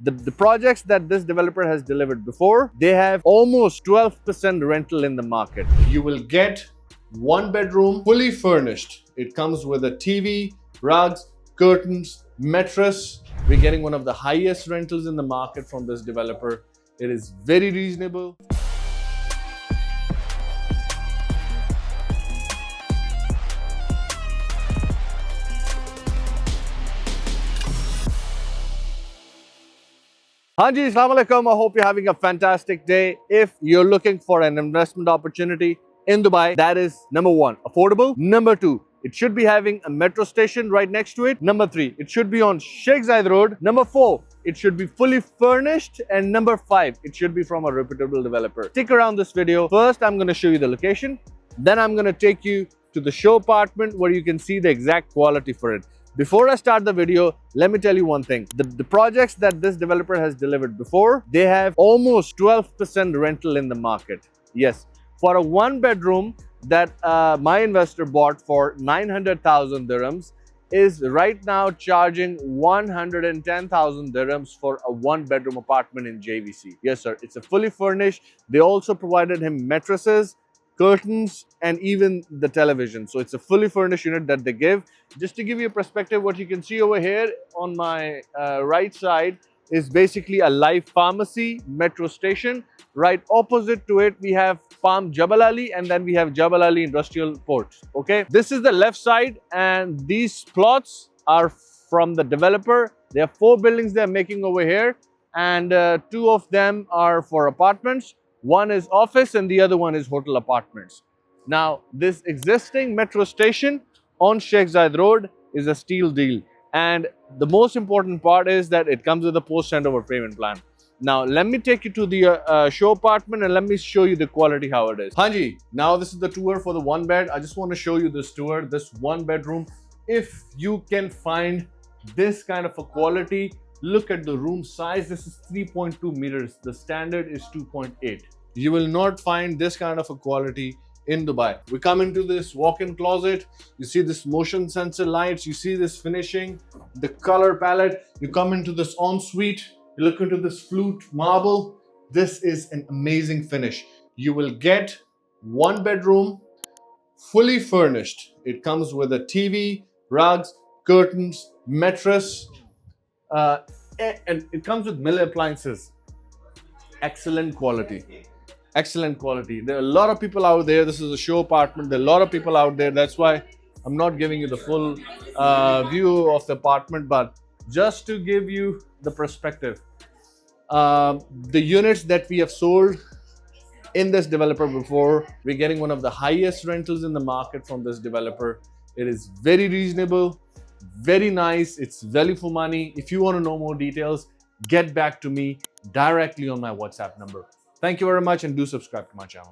The projects that this developer has delivered before, they have almost 12% rental in the market. You will get one bedroom, fully furnished. It comes with a TV, rugs, curtains, mattress. We're getting one of the highest rentals in the market from this developer. It is very reasonable. Hanji, Assalamu alaikum. I hope you're having a fantastic day. If you're looking for an investment opportunity in Dubai, that is number one, affordable. Number two, it should be having a metro station right next to it. Number three, it should be on Sheikh Zayed Road. Number four, it should be fully furnished. And number five, it should be from a reputable developer. Stick around this video. First, I'm going to show you the location. Then I'm going to take you to the show apartment where you can see the exact quality for it. Before I start the video, let me tell you one thing. The projects that this developer has delivered before, they have almost 12% rental in the market. Yes, for a one bedroom that my investor bought for 900,000 dirhams is right now charging 110,000 dirhams for a one bedroom apartment in JVC. Yes, sir. It's a fully furnished. They also provided him mattresses, curtains, and even the television. So it's a fully furnished unit that they give. Just to give you a perspective, what you can see over here on my right side is basically a live pharmacy, metro station. Right opposite to it, we have Palm Jebel Ali, and then we have Jebel Ali Industrial Port. Okay, this is the left side, and these plots are from the developer. There are 4 buildings they're making over here, and 2 of them are for apartments. One is office and the other one is hotel apartments. Now, this existing metro station on Sheikh Zayed Road is a steal deal. And the most important part is that it comes with a post-handover payment plan. Now, let me take you to the show apartment and let me show you the quality, how it is. Hanji, now this is the tour for the one bed. I just want to show you this tour, this one bedroom. If you can find this kind of a quality, look at the room size. This is 3.2 meters. The standard is 2.8. You will not find this kind of a quality in Dubai. We come into this walk-in closet. You see this motion sensor lights. You see this finishing, the color palette. You come into this ensuite. You look into this flute marble. This is an amazing finish. You will get one bedroom, fully furnished. It comes with a TV, rugs, curtains, mattress, and it comes with Miele appliances. Excellent quality. Excellent quality. There are a lot of people out there. This is a show apartment. There are a lot of people out there. That's why I'm not giving you the full view of the apartment, but just to give you the perspective. The units that we have sold in this developer before, we're getting one of the highest rentals in the market from this developer. It is very reasonable, very nice. It's value for money. If you want to know more details, get back to me directly on my WhatsApp number. Thank you very much and do subscribe to my channel.